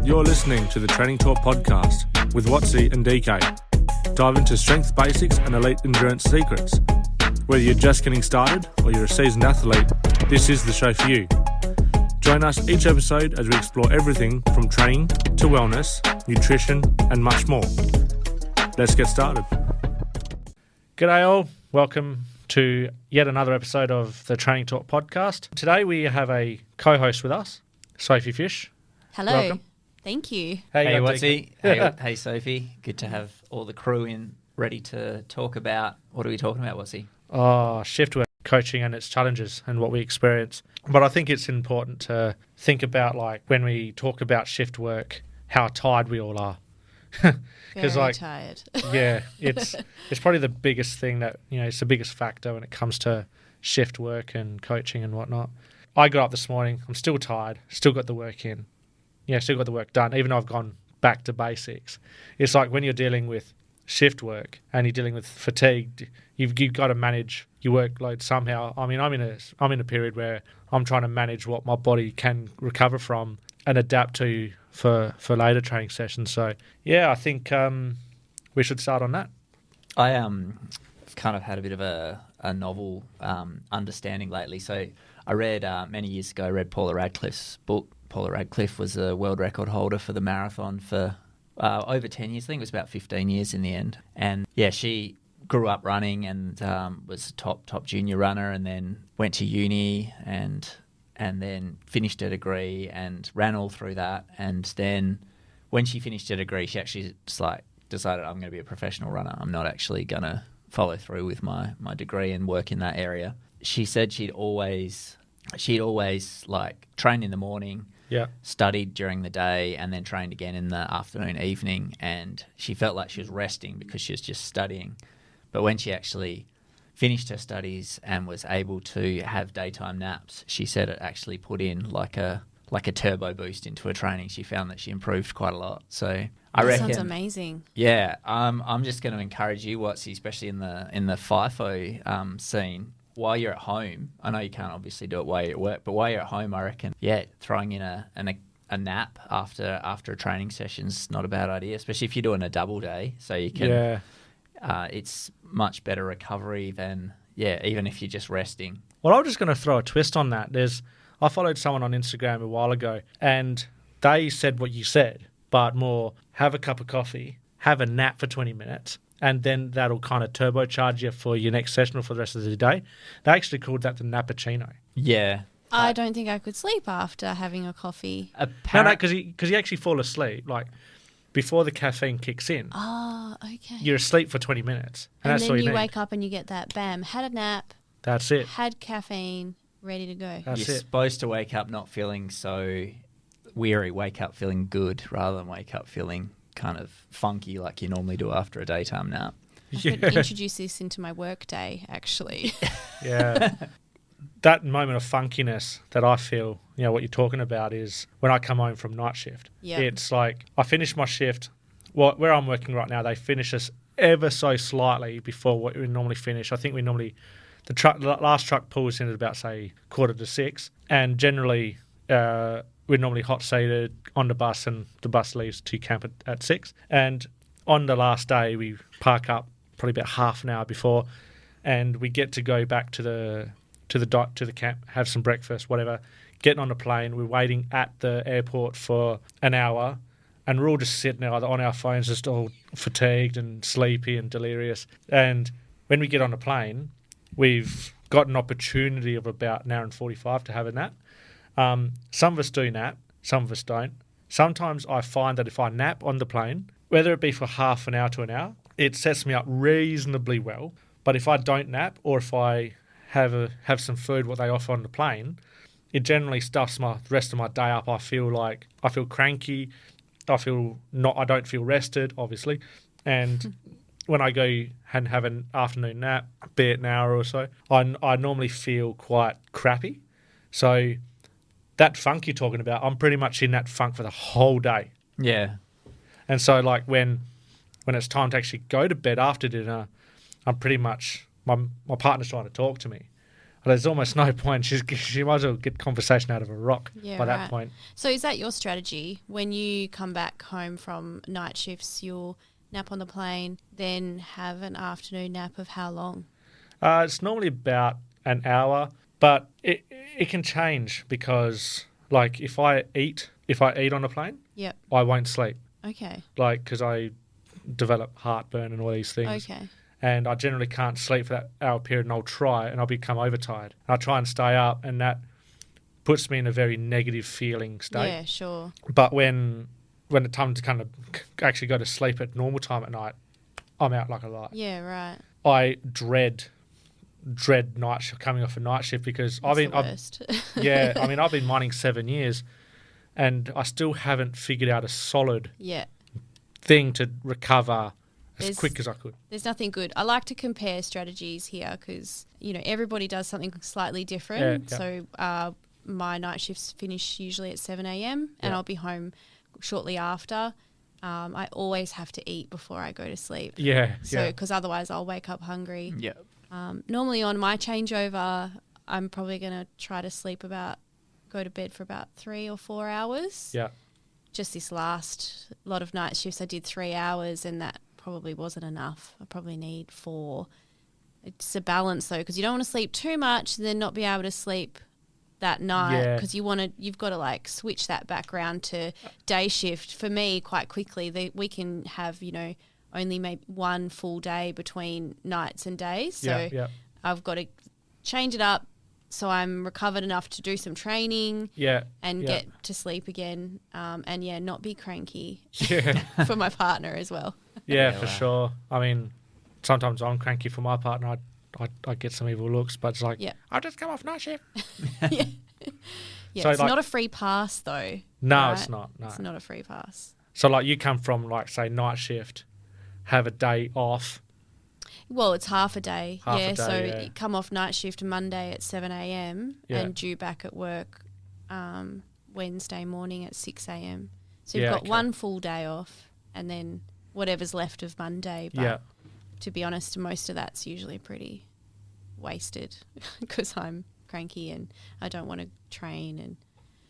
You're listening to the Training Talk podcast with Watsy and DK. Dive into strength basics and elite endurance secrets. Whether you're just getting started or you're a seasoned athlete, this is the show for you. Join us each episode as we explore everything from training to wellness, nutrition, and much more. Let's get started. G'day all. Welcome to yet another episode of the Training Talk podcast. Today we have a co-host with us, Sophie Fish. Hello. Welcome. Thank you. Hey, Watsy. Hey, Sophie. Good to have all the crew in ready to talk about. What are we talking about, Watsy? Shift work, coaching and its challenges and what we experience. But I think it's important to think about, like, when we talk about shift work, how tired we all are. Very tired. Yeah, it's probably the biggest thing that, it's the biggest factor when it comes to shift work and coaching and whatnot. I got up this morning. I'm still tired. Still got the work in. Still got the work done, even though I've gone back to basics. It's like when you're dealing with shift work and you're dealing with fatigue, you've got to manage your workload somehow. I mean, I'm in a period where I'm trying to manage what my body can recover from and adapt to for later training sessions. So, yeah, I think we should start on that. I kind of had a bit of a novel understanding lately. So I read many years ago, I read Paula Radcliffe's book. Paula Radcliffe was a world record holder for the marathon for over 10 years. I think it was about 15 years in the end. And, yeah, she grew up running and was a top junior runner, and then went to uni and then finished her degree and ran all through that. And then when she finished her degree, she actually just decided, I'm going to be a professional runner. I'm not actually going to follow through with my degree and work in that area. She said she'd always trained in the morning, studied during the day, and then trained again in the afternoon, evening. And she felt like she was resting because she was just studying. But when she actually finished her studies and was able to have daytime naps, she said it actually put in like a turbo boost into her training. She found that she improved quite a lot. So I reckon, sounds amazing. Yeah, I'm just going to encourage you, Watsy, especially in the FIFO scene. While you're at home, I know you can't obviously do it while you're at work, but while you're at home, I reckon, throwing in a nap after a training session's not a bad idea, especially if you're doing a double day. So you can, it's much better recovery than, even if you're just resting. Well, I'm just going to throw a twist on that. I followed someone on Instagram a while ago, and they said what you said, but more have a cup of coffee, have a nap for 20 minutes, and then that'll kind of turbocharge you for your next session or for the rest of the day. They actually called that the nappuccino. Yeah. I don't think I could sleep after having a coffee. No, because you actually fall asleep, like, before the caffeine kicks in. Oh, okay. You're asleep for 20 minutes, and that's then all you need. wake up and you get that, bam, had a nap. That's it. Had caffeine, ready to go. You're supposed to wake up not feeling so weary, wake up feeling good rather than wake up feeling kind of funky like you normally do after a daytime nap. I could introduce this into my work day, actually. Yeah. That moment of funkiness that I feel, what you're talking about, is when I come home from night shift. Yep. It's like I finish my shift. Where I'm working right now, they finish us ever so slightly before what we normally finish. I think the last truck pulls in at about, say, 5:45, and generally we're normally hot seated on the bus, and the bus leaves to camp at 6. And on the last day, we park up probably about half an hour before, and we get to go back to the camp, have some breakfast, whatever. Getting on the plane, we're waiting at the airport for an hour, and we're all just sitting there on our phones, just all fatigued and sleepy and delirious. And when we get on the plane, we've got an opportunity of about an hour and 45 to have a nap. Some of us do nap, some of us don't. Sometimes I find that if I nap on the plane, whether it be for half an hour to an hour, it sets me up reasonably well. But if I don't nap, or if I have some food, what they offer on the plane, it generally stuffs the rest of my day up. I feel cranky. I don't feel rested, obviously. And when I go and have an afternoon nap, be it an hour or so, I normally feel quite crappy. So that funk you're talking about, I'm pretty much in that funk for the whole day. Yeah. And so, like, when it's time to actually go to bed after dinner, I'm pretty much, my partner's trying to talk to me. there's almost no point. She might as well get conversation out of a rock by that point. So is that your strategy? When you come back home from night shifts, you'll nap on the plane, then have an afternoon nap of how long? It's normally about an hour, but it can change because, like, if I eat on the plane, Yep. I won't sleep. Okay. Like, because I develop heartburn and all these things. Okay. And I generally can't sleep for that hour period, and I'll try, and I'll become overtired. I'll try and stay up, and that puts me in a very negative feeling state. Yeah, sure. But when it's time to kind of actually go to sleep at normal time at night, I'm out like a light. Yeah, right. I dread night shift, coming off a night shift, because That's the worst. I've been mining 7 years, and I still haven't figured out a solid thing to recover as quick as I could. There's nothing good. I like to compare strategies here because, everybody does something slightly different. Yeah. So my night shifts finish usually at 7 a.m. and I'll be home shortly after. I always have to eat before I go to sleep. Yeah. So because otherwise I'll wake up hungry. Yeah. Normally on my changeover, I'm probably going to try to go to bed for about 3 or 4 hours. Yeah. Just this last lot of night shifts, I did 3 hours and that probably wasn't enough. I probably need 4. It's a balance though, because you don't want to sleep too much and then not be able to sleep that night, because you've got to like switch that back around to day shift. For me, quite quickly, we can have only maybe one full day between nights and days. So I've got to change it up so I'm recovered enough to do some training and get to sleep again, and not be cranky for my partner as well. Yeah, for sure. I mean, sometimes I'm cranky for my partner. I get some evil looks, but it's like, I'll just come off night shift. So it's not a free pass though. No, right? It's not. No. It's not a free pass. So like you come from like, say, night shift, have a day off. Well, it's half a day. So you come off night shift Monday at 7 a.m. and due back at work Wednesday morning at 6 a.m. So you've got one full day off and then whatever's left of Monday. But to be honest, most of that's usually pretty wasted because I'm cranky and I don't want to train.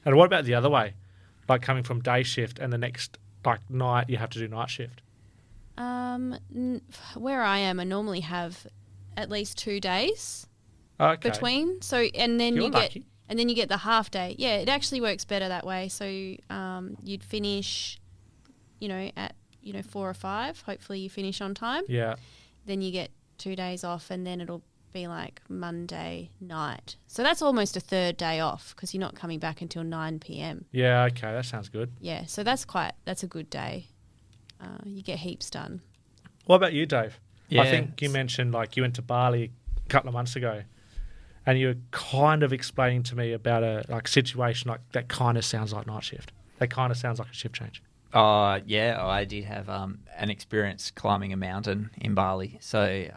And what about the other way? Like coming from day shift and the next night you have to do night shift? Where I am, I normally have at least 2 days between. So and then You're lucky. you get the half day. Yeah, it actually works better that way. So you'd finish, at 4 or 5. Hopefully you finish on time. Yeah. Then you get 2 days off, and then it'll be like Monday night. So that's almost a third day off because you're not coming back until 9 p.m. Yeah. Okay, that sounds good. Yeah. So that's a good day. You get heaps done. What about you, Dave? Yeah, I think you mentioned like you went to Bali a couple of months ago, and you were kind of explaining to me about a situation like that. Kind of sounds like night shift. That kind of sounds like a shift change. Yeah, I did have an experience climbing a mountain in Bali. So,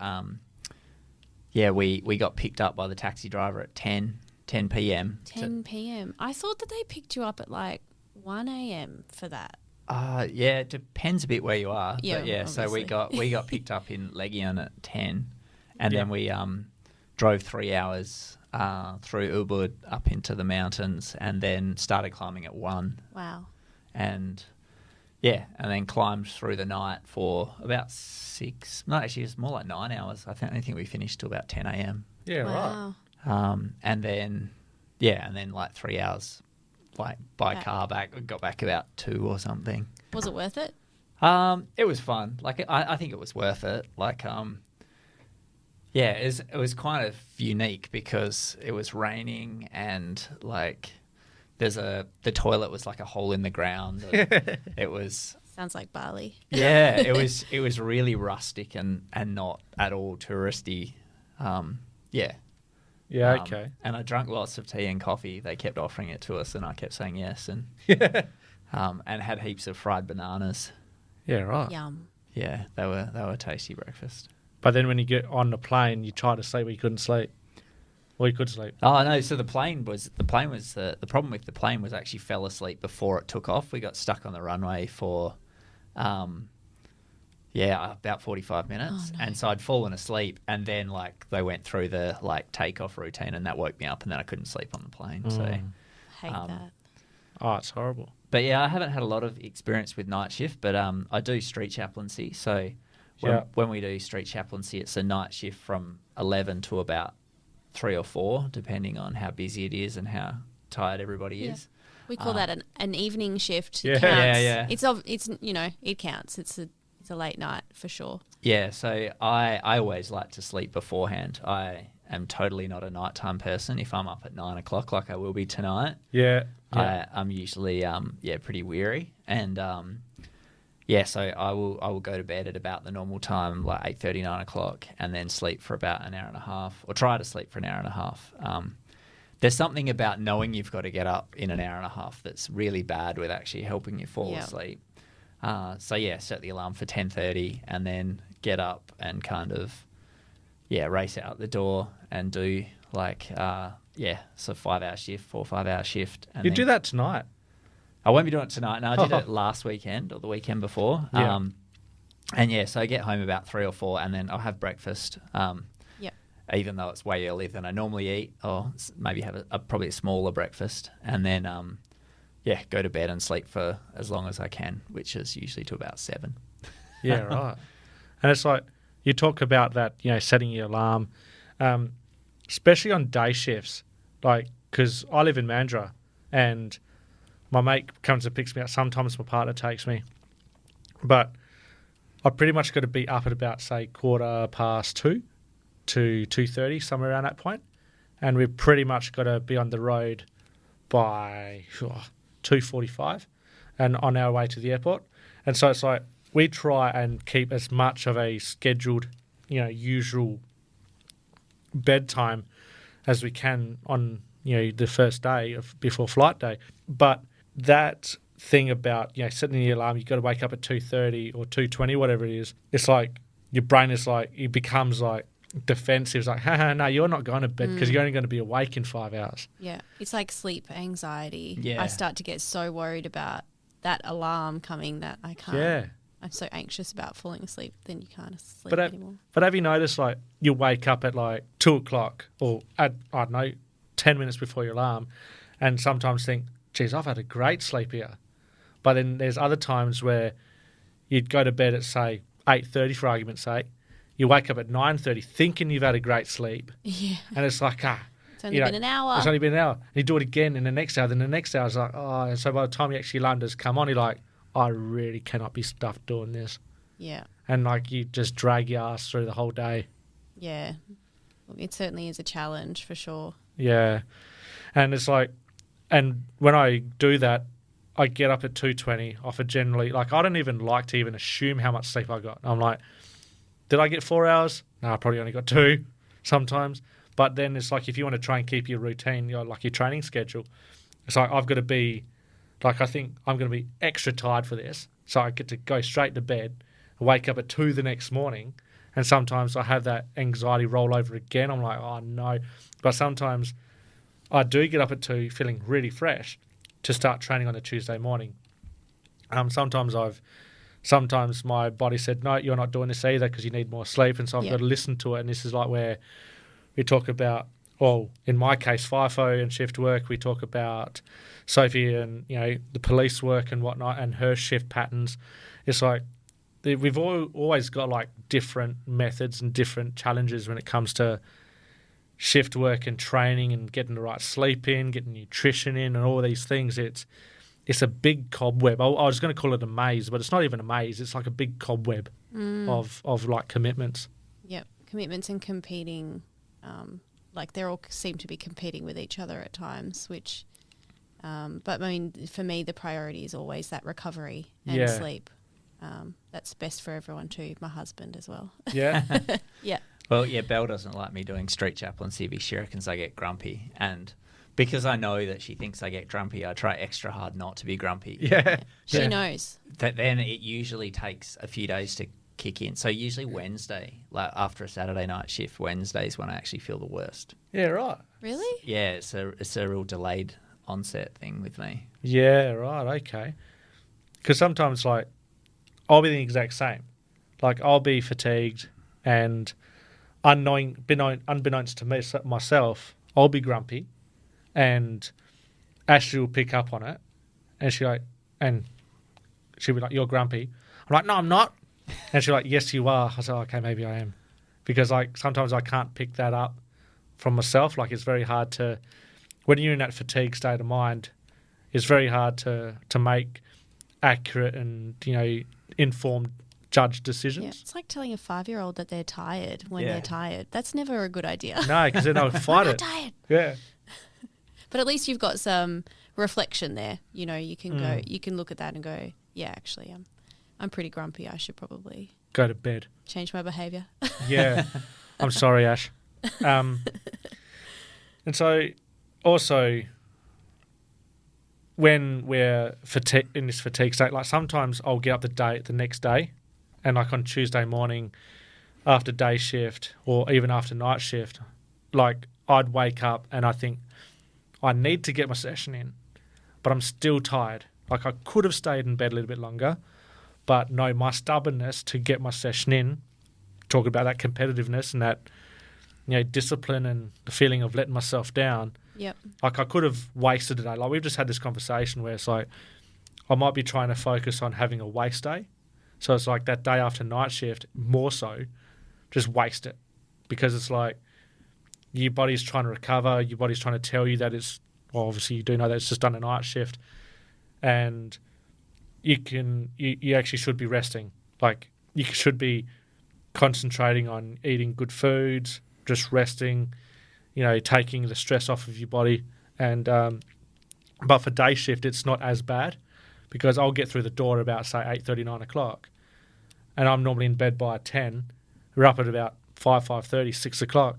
we got picked up by the taxi driver at 10 p.m. 10 p.m. I thought that they picked you up at like 1 a.m. for that. It depends a bit where you are. Yeah, but yeah. So we got picked up in Legion at 10, and then we drove 3 hours through Ubud up into the mountains, and then started climbing at 1. Wow. And then climbed through the night for about 6. No, actually, it was more like 9 hours. I think we finished till about 10 a.m. Yeah, wow. right. And then like 3 hours, like by car back. We got back about 2 or something. Was it worth it? It was fun. Like I think it was worth it. Like it was kind of unique because it was raining and like. The toilet was like a hole in the ground. It was sounds like Bali. Yeah, it was really rustic and not at all touristy. Okay. And I drank lots of tea and coffee. They kept offering it to us, and I kept saying yes. And and had heaps of fried bananas. Yeah, right. Yum. Yeah, they were tasty breakfast. But then when you get on the plane, you try to sleep, but you couldn't sleep. Well, you could sleep. Oh no! So the problem with the plane was actually fell asleep before it took off. We got stuck on the runway for, Yeah, about 45 minutes. Oh, no. And so I'd fallen asleep, and then like they went through the like takeoff routine, and that woke me up, and then I couldn't sleep on the plane. So, Hate that. Oh, it's horrible. but yeah, I haven't had a lot of experience with night shift, but I do street chaplaincy. So when we do street chaplaincy, it's a night shift from 11 to about 3 or 4, depending on how busy it is and how tired everybody is. We call that an evening shift. Yeah. It counts. Yeah. It's it counts. It's a late night for sure. Yeah, so I always like to sleep beforehand. I am totally not a nighttime person. If I'm up at 9 o'clock, like I will be tonight, Yeah. I'm usually pretty weary, and so I will go to bed at about the normal time, like 8:30, 9 o'clock, and then sleep for about an hour and a half, or try to sleep for an hour and a half. There's something about knowing you've got to get up in an hour and a half that's really bad with actually helping you fall asleep. Set the alarm for 10:30 and then get up and kind of, race out the door and do 5-hour shift, 4 or 5 hour shift. And You then do that tonight. I won't be doing it tonight. No, I did it last weekend or the weekend before. Yeah. So I get home about 3 or 4 and then I'll have breakfast. Even though it's way earlier than I normally eat, or maybe have probably a smaller breakfast, and then go to bed and sleep for as long as I can, which is usually to about 7. Yeah, right. And it's like you talk about that, setting your alarm, especially on day shifts, like because I live in Mandurah and my mate comes and picks me up. Sometimes my partner takes me, but I pretty much got to be up at about say 2:15 to 2:30, somewhere around that point, and we've pretty much got to be on the road by 2:45 and on our way to the airport. And so it's like we try and keep as much of a scheduled, usual bedtime as we can on, the first day before flight day. But that thing about, setting the alarm, you've got to wake up at 2:30 or 2:20, whatever it is, it's like your brain is like, it becomes like defensive. It's like, no, you're not going to bed because you're only going to be awake in 5 hours. Yeah, it's like sleep anxiety. Yeah. I start to get so worried about that alarm coming that I can't. Yeah. I'm so anxious about falling asleep, then you can't sleep anymore. But have you noticed, like, you wake up at like 2 o'clock or at, 10 minutes before your alarm and sometimes think, geez, I've had a great sleep here. But then there's other times where you'd go to bed at, say, 8:30 for argument's sake. You wake up at 9:30 thinking you've had a great sleep. Yeah. And it's like, It's only been an hour. It's only been an hour. And you do it again in the next hour. Then the next hour is like, and so by the time you actually alarm does come on, you're like, I really cannot be stuffed doing this. Yeah. And like you just drag your ass through the whole day. Yeah. It certainly is a challenge for sure. Yeah. And it's like, and when I do that, I get up at 2:20 off a generally, like I don't even like to even assume how much sleep I got. I'm like, did I get 4 hours? No, I probably only got 2 sometimes. But then it's like if you want to try and keep your routine, your training schedule, it's like I've got to be, like I think I'm going to be extra tired for this. So I get to go straight to bed, wake up at 2 the next morning, and sometimes I have that anxiety roll over again. I'm like, oh no. But sometimes I do get up at 2 feeling really fresh to start training on a Tuesday morning. Sometimes my body said, no, you're not doing this either because you need more sleep. And so I've got to listen to it. And this is like where we talk about, well, in my case, FIFO and shift work. We talk about Sophie and, the police work and whatnot and her shift patterns. It's like we've always got like different methods and different challenges when it comes to shift work and training and getting the right sleep in, getting nutrition in and all these things. It's a big cobweb. I was going to call it a maze, but it's not even a maze. It's like a big cobweb of like commitments. Yep, commitments and competing. Like they all seem to be competing with each other at times, which, but I mean, for me, the priority is always that recovery and sleep. That's best for everyone too, my husband as well. Yeah. Yeah. Well, yeah, Belle doesn't like me doing street chaplaincy because she reckons I get grumpy. And because I know that she thinks I get grumpy, I try extra hard not to be grumpy. Yeah. She knows. Then it usually takes a few days to kick in. So usually Wednesday, like after a Saturday night shift, Wednesday's when I actually feel the worst. Yeah, right. Really? Yeah, it's a real delayed onset thing with me. Yeah, right, okay. Because sometimes, like, I'll be the exact same. Like, I'll be fatigued and unbeknownst to me, myself, I'll be grumpy, and Ashley will pick up on it, and she'll be like, "You're grumpy." I'm like, "No, I'm not." And she's like, "Yes, you are." I said, "Okay, maybe I am," because like sometimes I can't pick that up from myself. Like, it's very hard to, when you're in that fatigue state of mind, it's very hard to make accurate and informed judge decisions. Yeah, it's like telling a 5-year-old that they're tired when Yeah. they're tired. That's never a good idea. No, because then they'll fight I'm it. tired. Yeah. But at least you've got some reflection there. You can go, you can look at that and go, yeah, actually, I'm pretty grumpy. I should probably Go to bed. change my behaviour. Yeah. I'm sorry, Ash. And so also when we're in this fatigue state, like sometimes I'll get up the next day, and like on Tuesday morning after day shift or even after night shift, like I'd wake up and I think I need to get my session in, but I'm still tired. Like, I could have stayed in bed a little bit longer, but no, my stubbornness to get my session in, talk about that competitiveness and that discipline and the feeling of letting myself down. Yep. Like, I could have wasted a day. Like, we've just had this conversation where it's like I might be trying to focus on having a waste day. So it's like that day after night shift, more so, just waste it. Because it's like your body's trying to recover, your body's trying to tell you that obviously you do know that it's just done a night shift, and you actually should be resting. Like, you should be concentrating on eating good foods, just resting, taking the stress off of your body. And but for day shift, it's not as bad, because I'll get through the door about, say, 8:30, 9 o'clock, and I'm normally in bed by 10. We're up at about 5:30, 6 o'clock,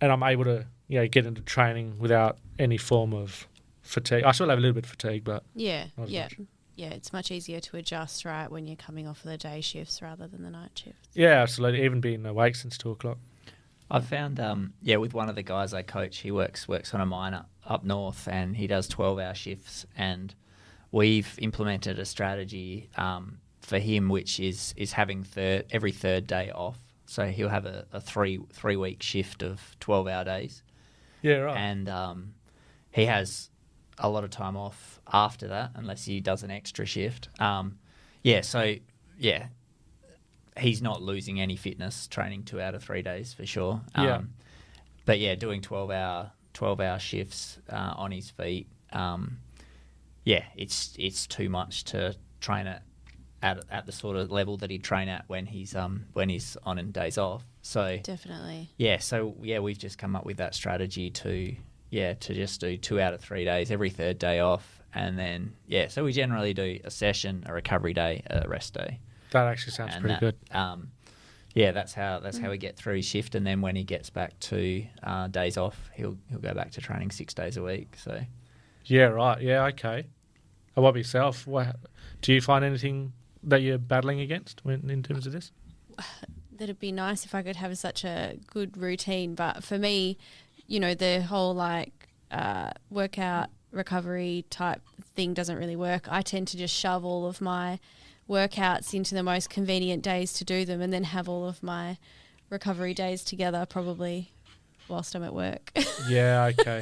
and I'm able to get into training without any form of fatigue. I still have a little bit of fatigue, but Yeah, not as yeah. much. Yeah, it's much easier to adjust, right, when you're coming off of the day shifts rather than the night shifts. Yeah, absolutely. Even being awake since 2 o'clock. I've found, with one of the guys I coach, he works on a mine up north, and he does 12-hour shifts, and we've implemented a strategy for him, which is having every third day off. So he'll have a 3-week shift of 12-hour days. Yeah, right. And he has a lot of time off after that, unless he does an extra shift. He's not losing any fitness training 2 out of 3 days for sure. Yeah. But yeah, doing 12-hour shifts on his feet. It's too much to train at the sort of level that he'd train at when he's on in days off. So Definitely. we've just come up with that strategy to just do 2 out of 3 days, every third day off, and then so we generally do a session, a recovery day, a rest day. That actually sounds pretty good. That's how we get through his shift, and then when he gets back to days off, he'll go back to training 6 days a week. So Yeah, right. Yeah, okay. What about yourself? Do you find anything that you're battling against in terms of this? That'd be nice if I could have such a good routine, but for me, the whole workout recovery type thing doesn't really work. I tend to just shove all of my workouts into the most convenient days to do them, and then have all of my recovery days together, probably whilst I'm at work. Yeah, okay.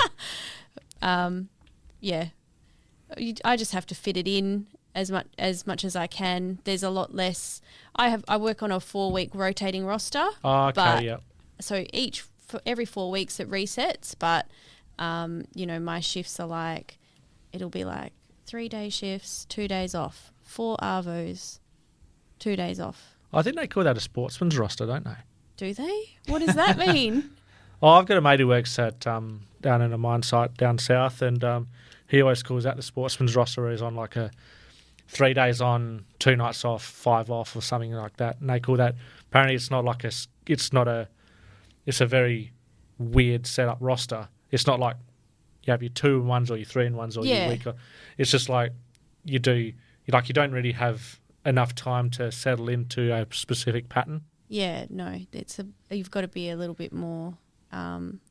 I just have to fit it in as much as I can. There's a lot less. I work on a 4-week rotating roster. Oh, okay, but, yeah. So for every 4 weeks it resets, but my shifts are it'll be 3-day shifts, 2 days off, 4 arvos, 2 days off. I think they call that a sportsman's roster, don't they? Do they? What does that mean? Oh, I've got a mate who works at down in a mine site down south, and he always calls that the sportsman's roster, where he's on a 3 days on, 2 nights off, 5 off, or something like that. And they call that, apparently it's a very weird setup roster. It's not like you have your 2-in-1s or your 3-in-1s or your week. It's just you don't really have enough time to settle into a specific pattern. Yeah, no, you've got to be a little bit more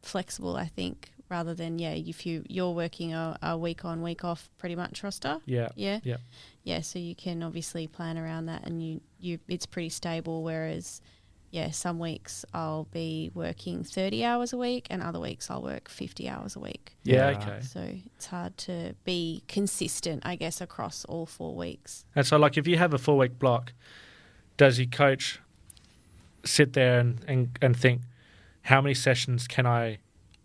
flexible, I think, rather than if you're working a week on week off pretty much roster. Yeah. So you can obviously plan around that, and you it's pretty stable. Whereas some weeks I'll be working 30 hours a week, and other weeks I'll work 50 hours a week. Okay. So it's hard to be consistent, I guess, across all 4 weeks. And so, like, if you have a 4-week block, does your coach sit there and think, how many sessions can I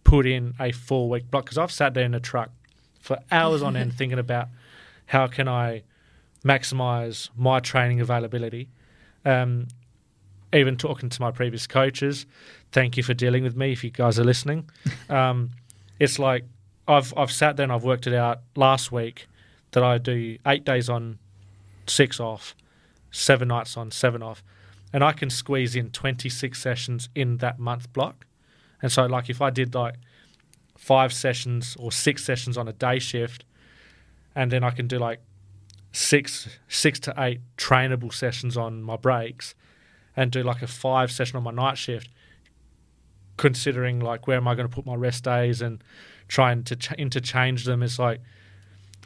put in a 4-week block? Because I've sat there in a truck for hours on end thinking about how can I maximise my training availability. Even talking to my previous coaches, thank you for dealing with me if you guys are listening. It's like I've sat there and I've worked it out last week that I do 8 days on, 6 off, 7 nights on, 7 off, and I can squeeze in 26 sessions in that month block. And so, like, if I did like 5 sessions or 6 sessions on a day shift, and then I can do like 6 to 8 trainable sessions on my breaks, and do like a 5 session on my night shift, considering like where am I going to put my rest days and trying to interchange them, it's like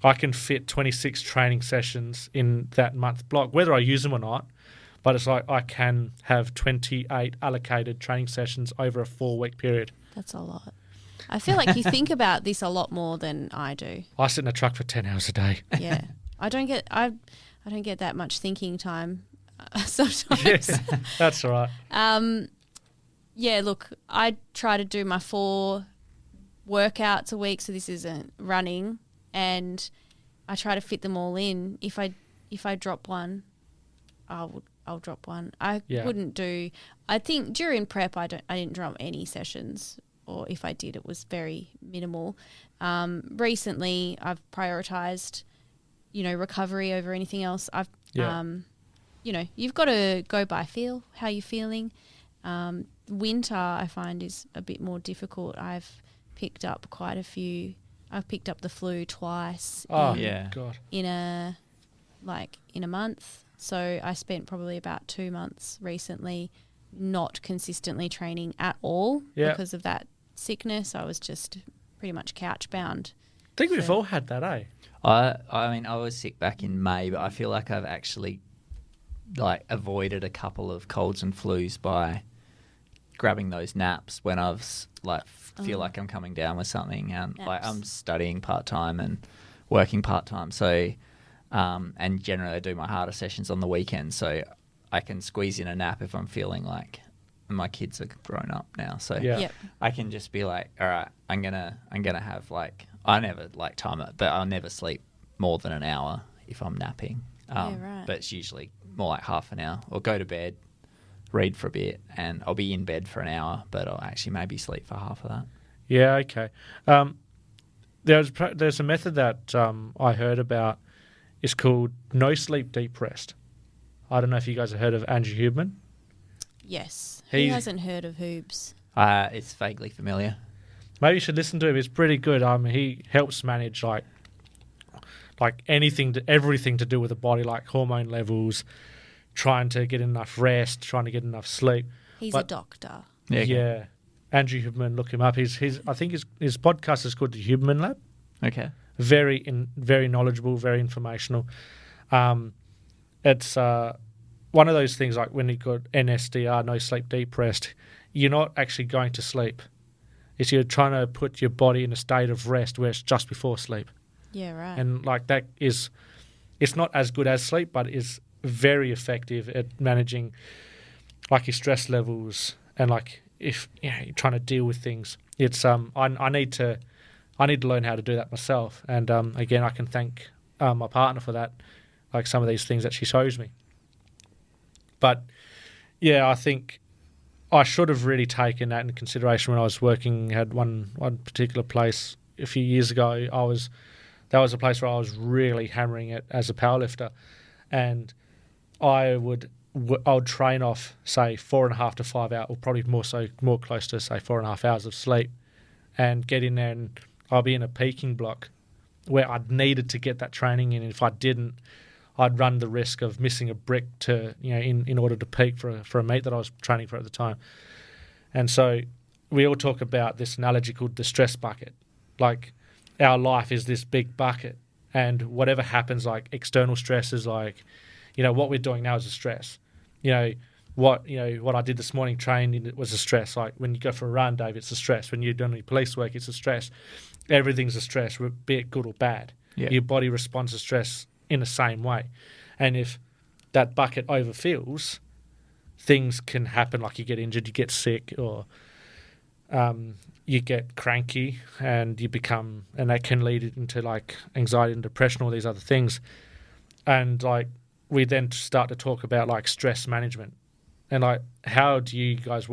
I can fit 26 training sessions in that month block, whether I use them or not. But it's like I can have 28 allocated training sessions over a 4-week period. That's a lot. I feel like you think about this a lot more than I do. I sit in a truck for 10 hours a day. Yeah. I don't get that much thinking time sometimes. Yeah, that's all right. Look, I try to do my 4 workouts a week, so this isn't running, and I try to fit them all in. If I drop one, I'll drop one. I wouldn't do. I think during prep I didn't drop any sessions, or if I did, it was very minimal. Recently, I've prioritized, recovery over anything else. You've got to go by feel, how you're feeling. Winter, I find, is a bit more difficult. I've picked up quite a few. I've picked up the flu twice. God. In a month. So I spent probably about 2 months recently not consistently training at all because of that sickness. I was just pretty much couch bound. I think we've all had that, eh? I mean, I was sick back in May, but I feel like I've actually avoided a couple of colds and flus by grabbing those naps when I've feel like I'm coming down with something, and I'm studying part-time and working part-time. So and generally I do my harder sessions on the weekend, so I can squeeze in a nap if I'm feeling like my kids are grown up now. So I can just be like, all right, I'm gonna have I never time it, but I'll never sleep more than an hour if I'm napping. But it's usually more like half an hour, or go to bed, read for a bit, and I'll be in bed for an hour, but I'll actually maybe sleep for half of that. Yeah, okay. There's a method that I heard about. It's called no sleep, deep rest. I don't know if you guys have heard of Andrew Huberman. Yes. Who hasn't heard of Hoobs? It's vaguely familiar. Maybe you should listen to him. It's pretty good. He helps manage everything to do with the body, like hormone levels, trying to get enough rest, trying to get enough sleep. He's a doctor. Yeah. Andrew Huberman, look him up. I think his podcast is called the Huberman Lab. Okay. Very knowledgeable, very informational. It's one of those things like when you got NSDR, no sleep, deep rest, you're not actually going to sleep. It's you're trying to put your body in a state of rest where it's just before sleep. Yeah, right. And it's not as good as sleep, but it's very effective at managing your stress levels, and if you're trying to deal with things. It's I need to learn how to do that myself, and again I can thank my partner for that, some of these things that she shows me. But I think I should have really taken that into consideration when I was working at one particular place a few years ago. That was a place where I was really hammering it as a powerlifter, and I would train off, say, 4.5 to 5 hours, or probably more close to, say, 4.5 hours of sleep, and get in there, and I'll be in a peaking block where I'd needed to get that training in, and if I didn't, I'd run the risk of missing a brick to in order to peak for a meet that I was training for at the time. And so we all talk about this analogy called the stress bucket. Like our life is this big bucket, and whatever happens, like external stresses, like, what we're doing now is a stress. What I did this morning training, it was a stress. Like when you go for a run, Dave, it's a stress. When you're doing any police work, it's a stress. Everything's a stress, be it good or bad. Yeah. Your body responds to stress in the same way. And if that bucket overfills, things can happen, like you get injured, you get sick, or you get cranky, and that can lead into like anxiety and depression, all these other things. And like we then start to talk about like stress management, and like how do you guys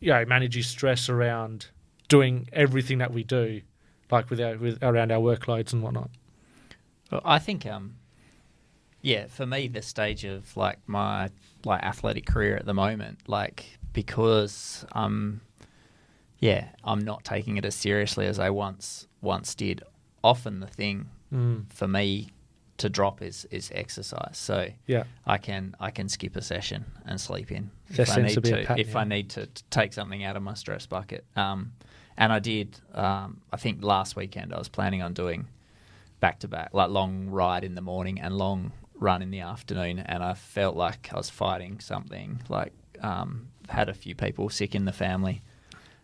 manage your stress around doing everything that we do, like around our workloads and whatnot? Well, I think for me, the stage of like my athletic career at the moment, like, because I'm not taking it as seriously as I once did. Often the thing for me to drop is exercise. So I can skip a session and sleep in if I need to take something out of my stress bucket. And I did. I think last weekend I was planning on doing back-to-back, like long ride in the morning and long run in the afternoon, and I felt like I was fighting something. Like had a few people sick in the family,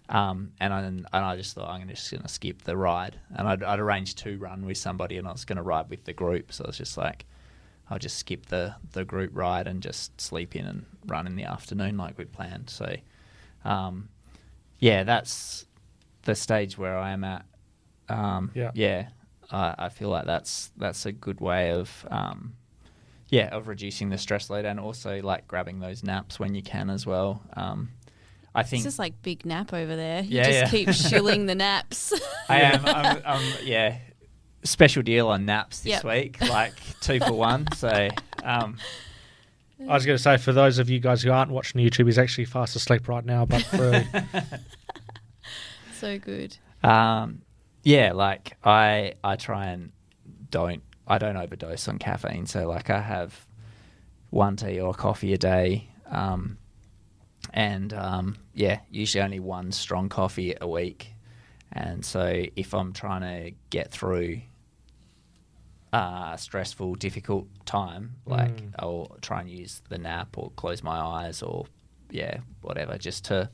and I just thought I'm just going to skip the ride. And I'd arranged to run with somebody, and I was going to ride with the group. So I was just like, I'll just skip the group ride and just sleep in and run in the afternoon like we'd planned. So, that's the stage where I am at. I feel like that's a good way of reducing the stress load, and also like grabbing those naps when you can as well. I think this is like big nap over there. You just keep shilling the naps. I am. I'm special deal on naps this week, like 2 for 1. So I was going to say, for those of you guys who aren't watching YouTube, he's actually fast asleep right now, but for so good. Like I try and don't overdose on caffeine. So like I have 1 tea or coffee a day, usually only 1 strong coffee a week. And so if I'm trying to get through a stressful, difficult time, like I'll try and use the nap or close my eyes or whatever, just to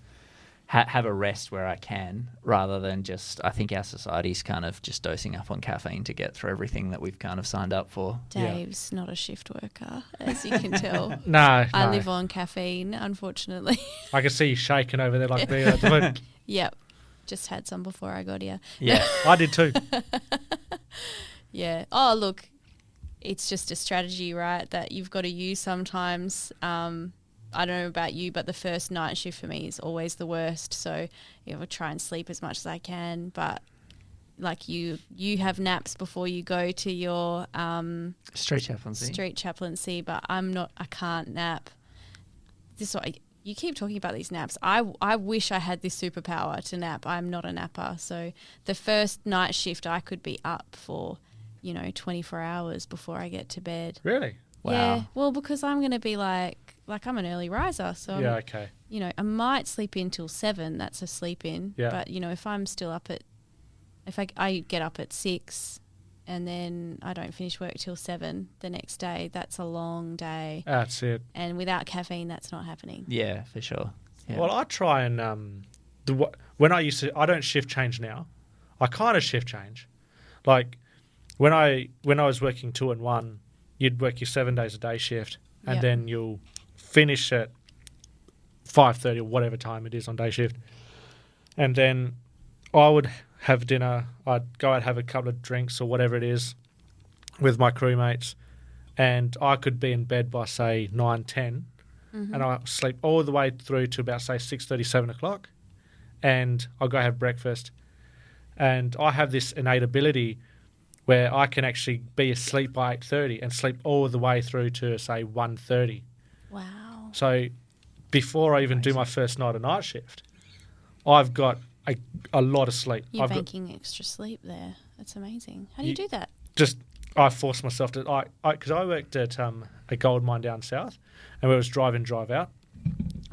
have a rest where I can, rather than just, I think our society's kind of just dosing up on caffeine to get through everything that we've kind of signed up for. Dave's not a shift worker, as you can tell. No. I live on caffeine, unfortunately. I can see you shaking over there like me. Yep. Just had some before I got here. Yeah, I did too. Yeah. Oh, look, it's just a strategy, right, that you've got to use sometimes. I don't know about you, but the first night shift for me is always the worst. So I try and sleep as much as I can. But like you have naps before you go to your street chaplaincy. But I can't nap. You keep talking about these naps. I wish I had this superpower to nap. I'm not a napper. So the first night shift, I could be up for 24 hours before I get to bed. Really? Wow. Yeah. Well, because I'm going to be like I'm an early riser. So okay. I might sleep in till 7. That's a sleep in. Yeah. But if I'm still up if I get up at 6 and then I don't finish work till 7 the next day, that's a long day. That's it. And without caffeine, that's not happening. Yeah, for sure. Yeah. Well, I try and I don't shift change now. I kind of shift change. Like when I was working 2 and 1, you'd work your 7 days a day shift, and then you'll finish at 5:30 or whatever time it is on day shift. And then I would have dinner. I'd go out, have a couple of drinks or whatever it is with my crewmates, and I could be in bed by, say, 9, 10, and I'll sleep all the way through to about, say, 6:30, 7 o'clock, and I'll go have breakfast. And I have this innate ability where I can actually be asleep by 8:30 and sleep all the way through to, say, 1:30. Wow. So before I even do my first night of night shift, I've got a lot of sleep. You're banking extra sleep there. That's amazing. How do you do that? I force myself to, because I worked at a gold mine down south, and we was drive in, drive out,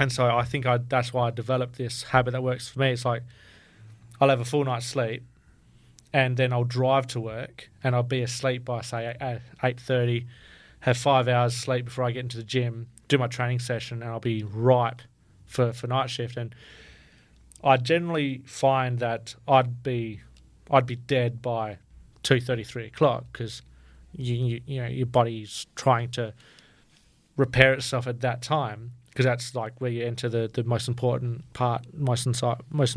And so I think that's why I developed this habit that works for me. It's like I'll have a full night's sleep, and then I'll drive to work, and I'll be asleep by, say, 8:30, have 5 hours sleep before I get into the gym, do my training session, and I'll be ripe for night shift. And I generally find that I'd be dead by 2:30, 3 o'clock, because you know your body's trying to repair itself at that time, because that's like where you enter the most important part, most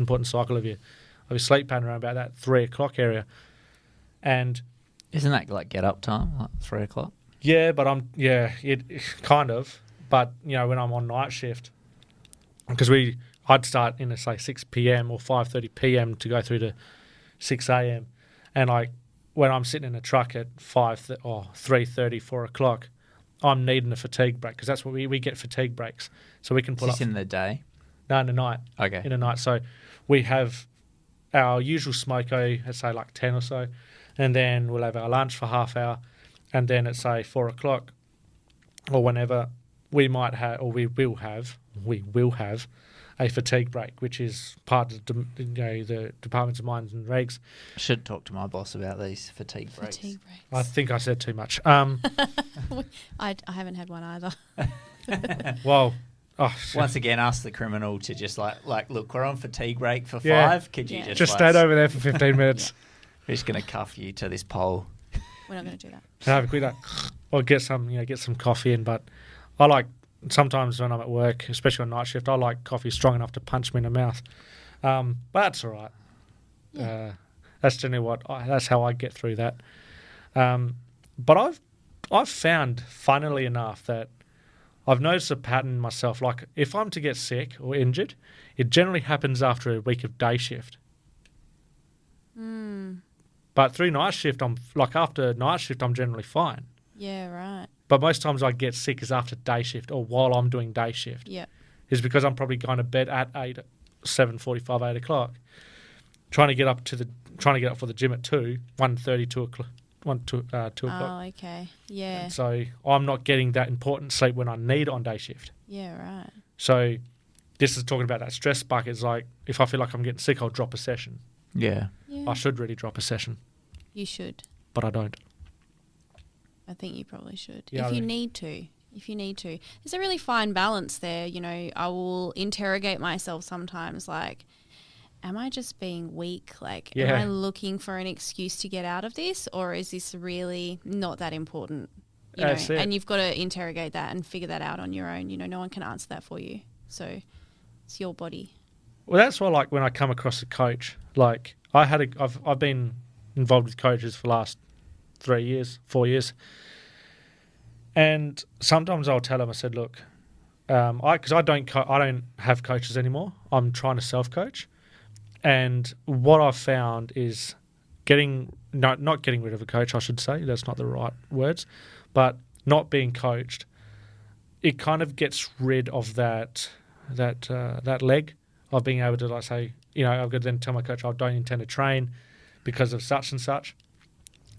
important cycle of your sleep pattern, around about that 3 o'clock area. And Isn't that like get up time, like 3 o'clock? yeah, but it kind of. But you know, when I'm on night shift, because I'd start in say 6 p.m. or 5:30 p.m. to go through to 6 a.m. And like when I'm sitting in a truck at 3:30, 4 o'clock, I'm needing a fatigue break, because that's what we get, fatigue breaks, so we can pull up. In the day? No, in the night. Okay. In the night. So we have our usual smoko at say like 10 or so, and then we'll have our lunch for half hour, and then at say 4 o'clock or whenever, we will have a fatigue break, which is part of the Departments of Mines and Regs. I should talk to my boss about these fatigue breaks. I think I said too much. I haven't had one either. Well, once again, ask the criminal to just like look, we're on fatigue break for 5. Yeah. Could you just stand over there for 15 minutes? We're just going to cuff you to this pole. We're not going to do that. Have a quick or get some coffee in. But I like, sometimes when I'm at work, especially on night shift, I like coffee strong enough to punch me in the mouth. But that's all right. Yeah. That's generally that's how I get through that. But I've found, funnily enough, that I've noticed a pattern myself. Like if I'm to get sick or injured, it generally happens after a week of day shift. But through night shift, after night shift, I'm generally fine. Yeah, right. But most times I get sick is after day shift, or while I'm doing day shift. Yeah. Is because I'm probably going to bed at 7:45, 8 o'clock, trying to get up for the gym at 2, 1:30, 2 o'clock. 2 o'clock. Oh, okay. Yeah. And so I'm not getting that important sleep when I need it on day shift. Yeah, right. So this is talking about that stress bucket. It's like if I feel like I'm getting sick, I'll drop a session. Yeah. I should really drop a session. You should. But I don't. I think you probably should. Yeah, if you need to. There's a really fine balance there. You know, I will interrogate myself sometimes, like, am I just being weak? Like, am I looking for an excuse to get out of this? Or is this really not that important? That's it. And you've got to interrogate that and figure that out on your own. You know, no one can answer that for you. So it's your body. Well, that's why, like, when I come across a coach, like, I've been involved with coaches for the last 4 years. And sometimes I'll tell them, I said, look, because I don't have coaches anymore. I'm trying to self-coach. And what I've found is not getting rid of a coach, I should say. That's not the right words. But not being coached, it kind of gets rid of that leg of being able to, like, say, you know, I've got to then tell my coach I don't intend to train because of such and such.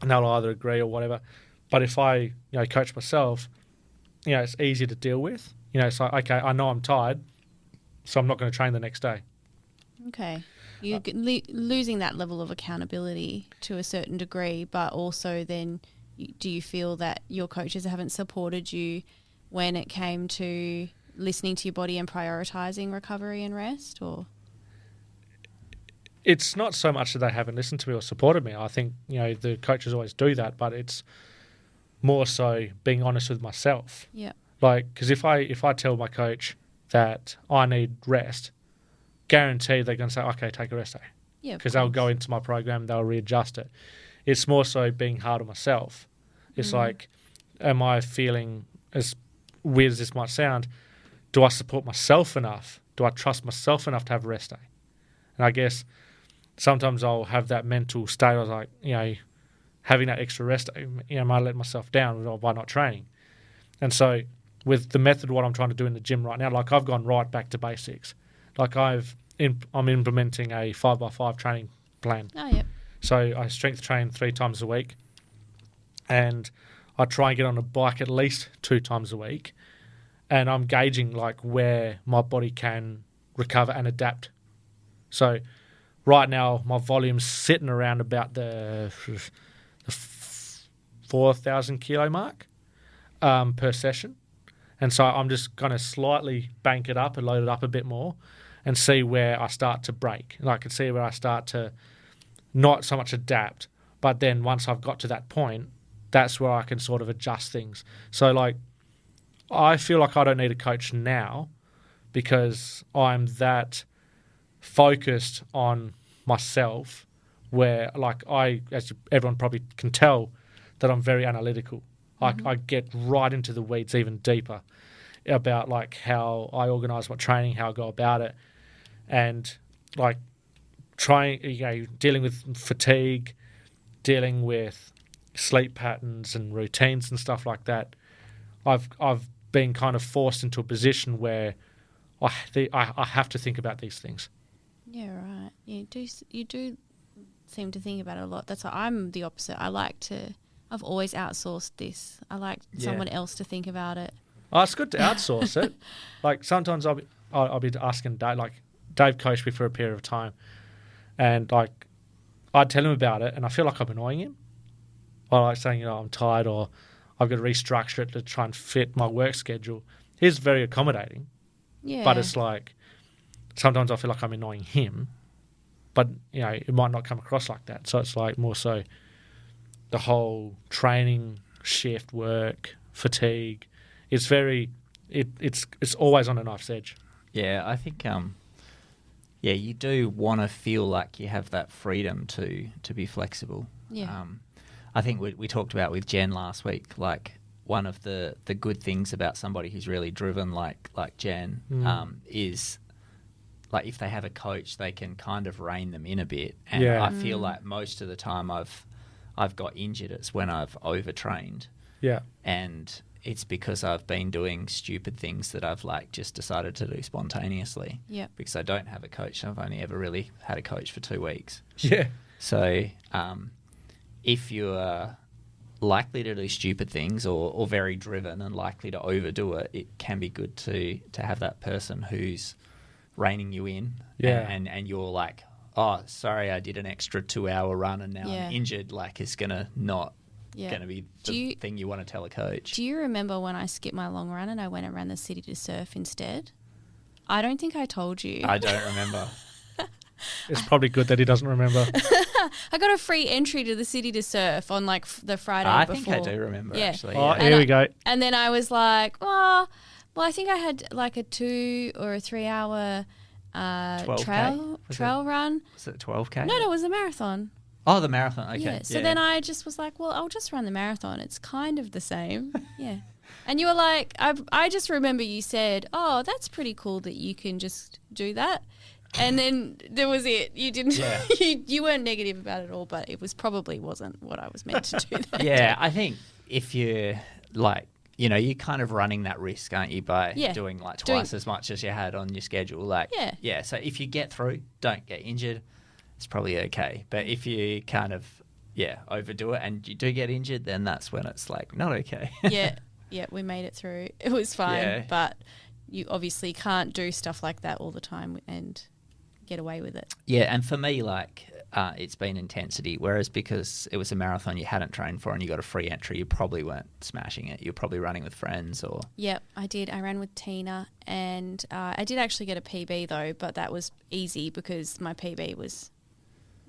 And they'll either agree or whatever. But if I, coach myself, it's easy to deal with. It's like, okay, I know I'm tired, so I'm not going to train the next day. Okay. You're losing that level of accountability to a certain degree, but also then do you feel that your coaches haven't supported you when it came to listening to your body and prioritising recovery and rest? Or it's not so much that they haven't listened to me or supported me. I think, the coaches always do that, but it's more so being honest with myself. Yeah. Like, because if I tell my coach that I need rest, guaranteed they're going to say, okay, take a rest day. Yeah. Because they'll go into my program, they'll readjust it. It's more so being hard on myself. It's like, am I feeling, as weird as this might sound, do I support myself enough? Do I trust myself enough to have a rest day? And I guess sometimes I'll have that mental state. I was like, having that extra rest day, I might let myself down by not training. And so with the method, what I'm trying to do in the gym right now, like I've gone right back to basics. Like I'm implementing a 5x5 training plan. Oh, yep. So I strength train 3 times a week, and I try and get on a bike at least 2 times a week. and I'm gauging like where my body can recover and adapt. So right now my volume's sitting around about the 4,000 kilo mark per session. And so I'm just going to slightly bank it up and load it up a bit more and see where I start to break. And I can see where I start to not so much adapt, but then once I've got to that point, that's where I can sort of adjust things. So like, I feel like I don't need a coach now because I'm that focused on myself where like as everyone probably can tell, that I'm very analytical. I get right into the weeds even deeper about like how I organise my training, how I go about it, and like dealing with fatigue, dealing with sleep patterns and routines and stuff like that. I've been kind of forced into a position where I have to think about these things. Yeah, right. You do seem to think about it a lot. That's why I'm the opposite. I've always outsourced this. I like someone else to think about it. Oh, it's good to outsource it. Like sometimes I'll be asking Dave. Like Dave coached me for a period of time, and like I'd tell him about it, and I feel like I'm annoying him. Or like saying, I'm tired, or I've got to restructure it to try and fit my work schedule. He's very accommodating. Yeah. But it's like sometimes I feel like I'm annoying him, but it might not come across like that. So it's like more so the whole training, shift work, fatigue. It's very, it's always on a knife's edge. Yeah, I think you do want to feel like you have that freedom to be flexible. Yeah. I think we talked about with Jen last week, like one of the good things about somebody who's really driven like Jen is like if they have a coach, they can kind of rein them in a bit. And I feel like most of the time I've got injured, it's when I've overtrained. Yeah. And it's because I've been doing stupid things that I've like just decided to do spontaneously. Yeah. Because I don't have a coach. I've only ever really had a coach for 2 weeks. Yeah. So if you're likely to do stupid things or very driven and likely to overdo it, it can be good to have that person who's reining you in. Yeah. And you're like, oh, sorry, I did an extra 2-hour run and now I'm injured. Like it's going to be the thing you want to tell a coach. Do you remember when I skipped my long run and I went and ran the city to surf instead? I don't think I told you. I don't remember. It's probably good that he doesn't remember. I got a free entry to the city to surf on like the Friday before. I think I do remember actually. Oh, here we go. And then I was like, well, I think I had like a 2 or a 3 hour trail run. Was it 12K? No, it was a marathon. Oh, the marathon. Okay. Yeah. So then I just was like, well, I'll just run the marathon. It's kind of the same. Yeah. And you were like, I just remember you said, oh, that's pretty cool that you can just do that. And then there was it. You didn't. Yeah. you weren't negative about it all, but it wasn't what I was meant to do. I think if you're like, you're kind of running that risk, aren't you, by doing like twice as much as you had on your schedule. Like, yeah. So if you get through, don't get injured, it's probably okay. But if you kind of overdo it and you do get injured, then that's when it's like not okay. Yeah, we made it through. It was fine, but you obviously can't do stuff like that all the time and get away with it. Yeah, and for me, like, it's been intensity, whereas because it was a marathon you hadn't trained for and you got a free entry, you probably weren't smashing it. You're probably running with friends or... Yep, I did. I ran with Tina and I did actually get a PB though, but that was easy because my PB was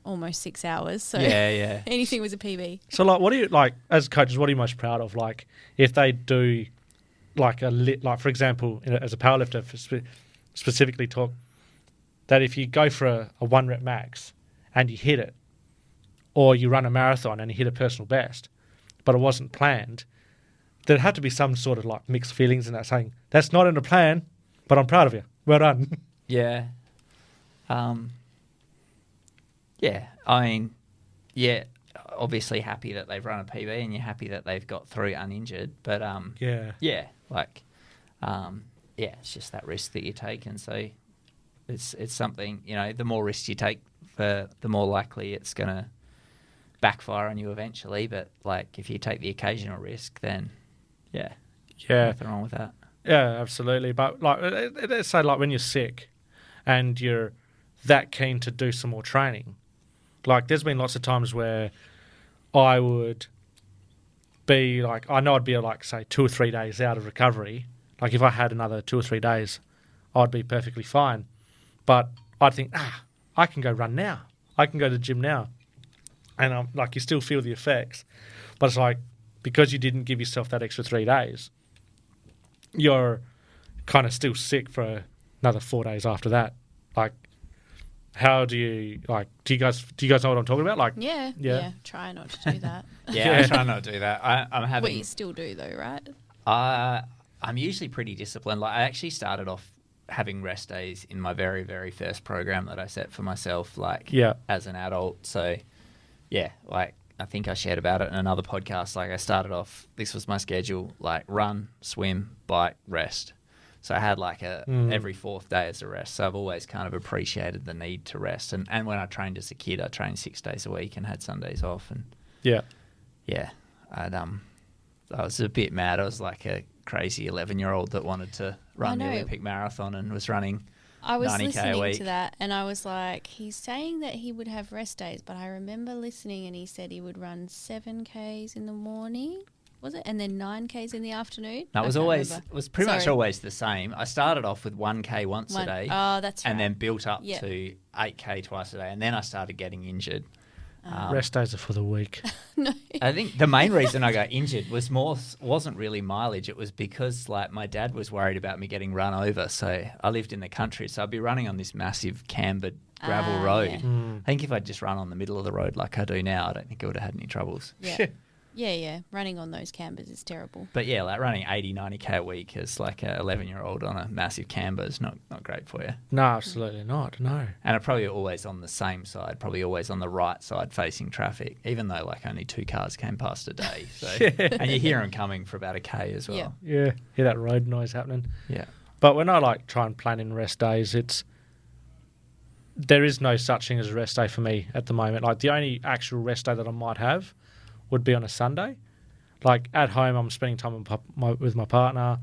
almost 6 hours. So anything was a PB. So, like, what do you, like, as coaches, what are you most proud of? Like, if they do, like, for example, as a powerlifter, specifically talk, that if you go for a 1 rep max and you hit it, or you run a marathon and you hit a personal best, but it wasn't planned, there'd have to be some sort of, like, mixed feelings in that saying, that's not in the plan, but I'm proud of you. Well done. Yeah. I mean, obviously happy that they've run a PB and you're happy that they've got through uninjured. But, it's just that risk that you take. And so it's something, the more risks you take, the more likely it's going to backfire on you eventually. But, like, if you take the occasional risk, then, nothing wrong with that. Yeah, absolutely. But like, let's say like when you're sick and you're that keen to do some more training, like there's been lots of times where I would be like, I know I'd be like, say, 2 or 3 days out of recovery. Like if I had another 2 or 3 days, I'd be perfectly fine. But I'd think, I can go run now. I can go to the gym now. And I'm like, you still feel the effects. But it's like, because you didn't give yourself that extra 3 days, you're kind of still sick for another 4 days after that. Like, how do you do you guys know what I'm talking about? Like, yeah. Try not to do that. I try not to do that. I'm having. But you still do though, right? I'm usually pretty disciplined. Like I actually started off having rest days in my very, very first program that I set for myself. Like as an adult. So yeah, like I think I shared about it in another podcast. Like I started off. This was my schedule: like run, swim, bike, rest. So I had like every fourth day as a rest. So I've always kind of appreciated the need to rest. And when I trained as a kid, I trained 6 days a week and had Sundays off. And I was a bit mad. I was like a crazy 11-year-old that wanted to run the Olympic marathon and was running 90K a week. I was listening to that and I was like, he's saying that he would have rest days, but I remember listening and he said he would run 7Ks in the morning. Was it? And then 9Ks in the afternoon? No, it was pretty much always the same. I started off with 1K once a day. Oh, that's right. And then built up to 8K twice a day. And then I started getting injured. Rest days are for the weak. No. I think the main reason I got injured wasn't really mileage. It was because like my dad was worried about me getting run over. So I lived in the country. So I'd be running on this massive cambered gravel road. Yeah. I think if I'd just run on the middle of the road like I do now, I don't think I would have had any troubles. Yeah. Yeah. Running on those cambers is terrible. But yeah, like running 80, 90K a week as like an 11-year-old on a massive camber is not great for you. No, absolutely not. No. And I'm probably always on the same side, probably always on the right side facing traffic, even though like only 2 cars came past a day. So, and you hear them coming for about a K as well. Yeah. Hear that road noise happening. Yeah. But when I like try and plan in rest days, there is no such thing as a rest day for me at the moment. Like the only actual rest day that I might have would be on a Sunday. Like at home, I'm spending time with my partner.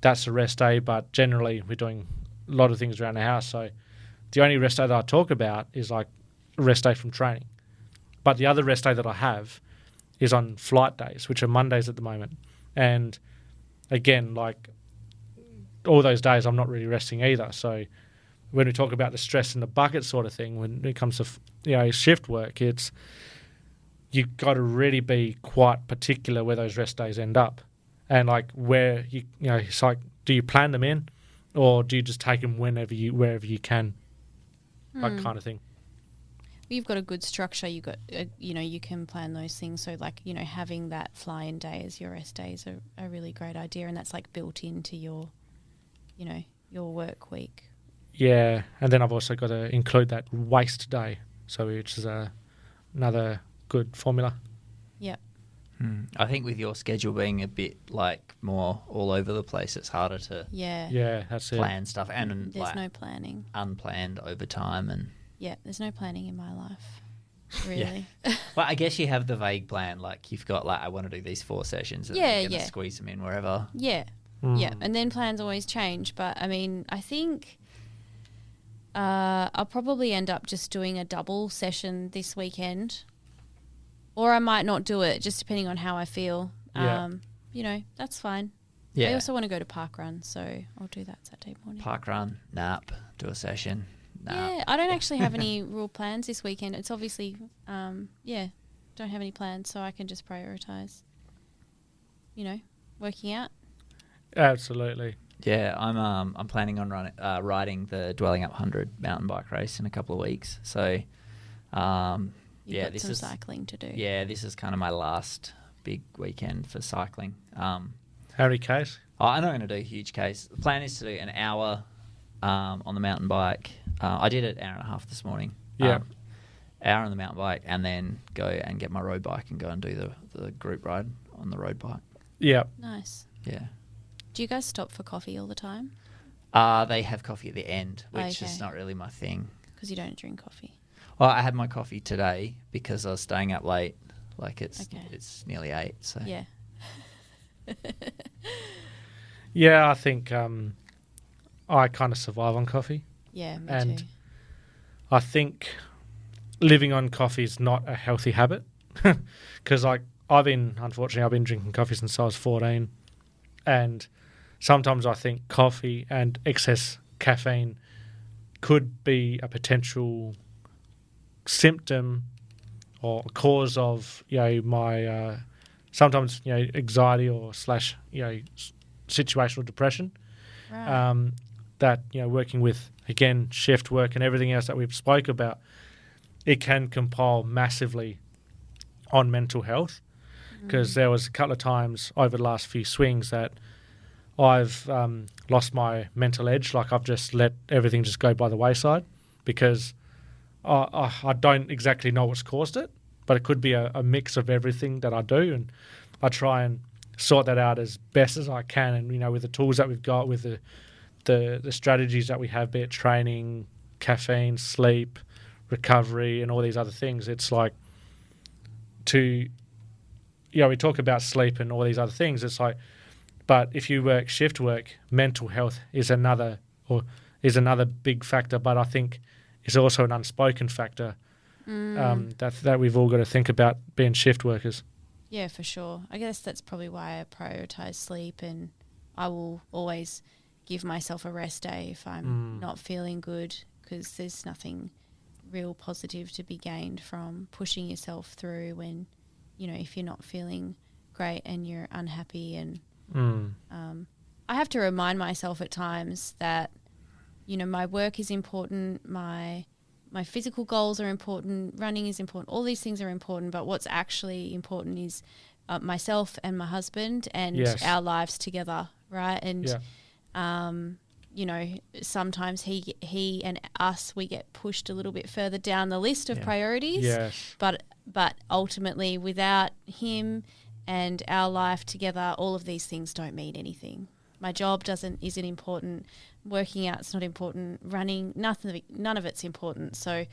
That's a rest day, but generally we're doing a lot of things around the house. So the only rest day that I talk about is like a rest day from training. But the other rest day that I have is on flight days, which are Mondays at the moment. And again, like all those days, I'm not really resting either. So when we talk about the stress in the bucket sort of thing, when it comes to shift work, you've got to really be quite particular where those rest days end up, and like where it's like, do you plan them in, or do you just take them wherever you can, like kind of thing. You've got a good structure. You got you can plan those things. So like having that fly-in day as your rest day is a really great idea, and that's like built into your your work week. Yeah, and then I've also got to include that waste day, so which is another good formula. Yeah. I think with your schedule being a bit like more all over the place, it's harder to that's plan stuff, and there's no planning, unplanned overtime, and there's no planning in my life, really. Well, I guess you have the vague plan, like you've got like I want to do these 4 sessions, and then you're gonna squeeze them in wherever. And then plans always change, but I mean, I think I'll probably end up just doing a double session this weekend. Or I might not do it, just depending on how I feel. That's fine. Yeah. I also want to go to park run, so I'll do that Saturday morning. Park run, nap, do a session. Nap. Yeah, I don't actually have any real plans this weekend. It's obviously, don't have any plans, so I can just prioritise, working out. Absolutely. Yeah, I'm planning on riding the Dwelling Up 100 mountain bike race in a couple of weeks. So, You've got some cycling to do. Yeah, this is kind of my last big weekend for cycling. How many Ks? I'm not going to do a huge case. The plan is to do an hour on the mountain bike. I did it an hour and a half this morning. Yeah. Hour on the mountain bike, and then go and get my road bike and go and do the group ride on the road bike. Yeah. Nice. Yeah. Do you guys stop for coffee all the time? They have coffee at the end, which is not really my thing. Because you don't drink coffee. Well, I had my coffee today because I was staying up late. Like it's nearly 8. So yeah. Yeah, I think I kind of survive on coffee. Yeah, me And too. I think living on coffee is not a healthy habit because I've been drinking coffee since I was 14, and sometimes I think coffee and excess caffeine could be a potential symptom or cause of my sometimes anxiety or slash situational depression. Right. That working with again shift work and everything else that we've spoke about, it can compile massively on mental health, because there was a couple of times over the last few swings that I've lost my mental edge. Like I've just let everything just go by the wayside because I don't exactly know what's caused it, but it could be a mix of everything that I do, and I try and sort that out as best as I can. And with the tools that we've got, with the strategies that we have, be it training, caffeine, sleep, recovery, and all these other things, it's like we talk about sleep and all these other things. It's like, but if you work shift work, mental health is another big factor. But I think it's also an unspoken factor that we've all got to think about being shift workers. Yeah, for sure. I guess that's probably why I prioritise sleep, and I will always give myself a rest day if I'm not feeling good, because there's nothing real positive to be gained from pushing yourself through when, if you're not feeling great and you're unhappy. And I have to remind myself at times that, my work is important, my physical goals are important, running is important, all these things are important, but what's actually important is myself and my husband and our lives together, right? And, sometimes he and us, we get pushed a little bit further down the list of priorities. Yes. But ultimately, without him and our life together, all of these things don't mean anything. My job isn't important. Working out's not important. Running, none of it's important. So,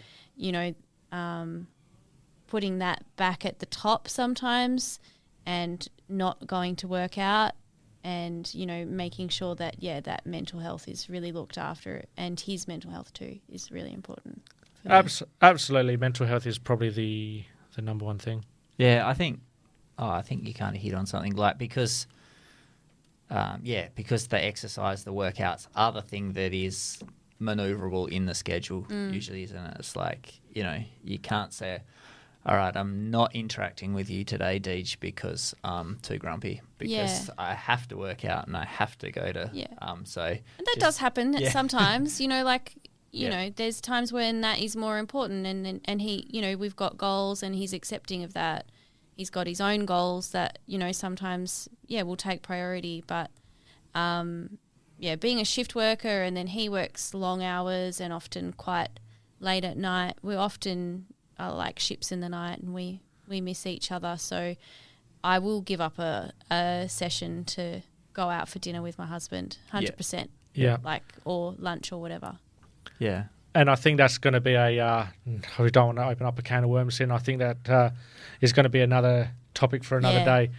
putting that back at the top sometimes, and not going to work out, and making sure that that mental health is really looked after, and his mental health too is really important. Absolutely, mental health is probably the number one thing. Yeah, I think you kind of hit on something, like because the exercise, the workouts are the thing that is manoeuvrable in the schedule usually, isn't it? It's like, you can't say, all right, I'm not interacting with you today, Deej, because I'm too grumpy, because I have to work out and I have to go to and that does happen sometimes, there's times when that is more important, and he, we've got goals and he's accepting of that. He's got his own goals that, sometimes, will take priority. But, being a shift worker, and then he works long hours and often quite late at night, we often are like ships in the night, and we miss each other. So I will give up a session to go out for dinner with my husband, 100%. Yeah. Or lunch or whatever. Yeah. And I think that's going to be we don't want to open up a can of worms here, and I think that is going to be another topic for another day.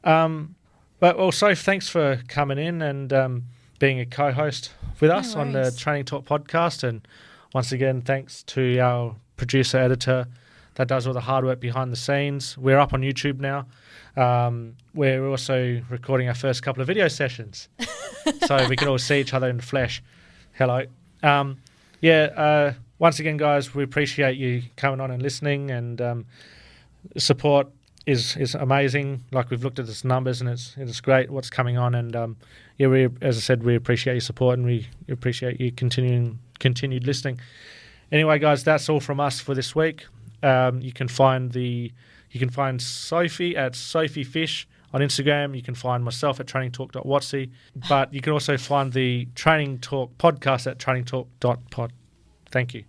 But also, thanks for coming in and being a co-host with us on the Training Talk podcast. And once again, thanks to our producer, editor, that does all the hard work behind the scenes. We're up on YouTube now. We're also recording our first couple of video sessions so we can all see each other in the flesh. Hello. Once again, guys, we appreciate you coming on and listening, and support is amazing. Like, we've looked at the numbers, and it's great what's coming on, and as I said, we appreciate your support, and we appreciate you continued listening. Anyway, guys, that's all from us for this week. You can find Sophie at Sophie Fish on Instagram. You can find myself at trainingtalk.watsy. But you can also find the Training Talk podcast at trainingtalk.pod. Thank you.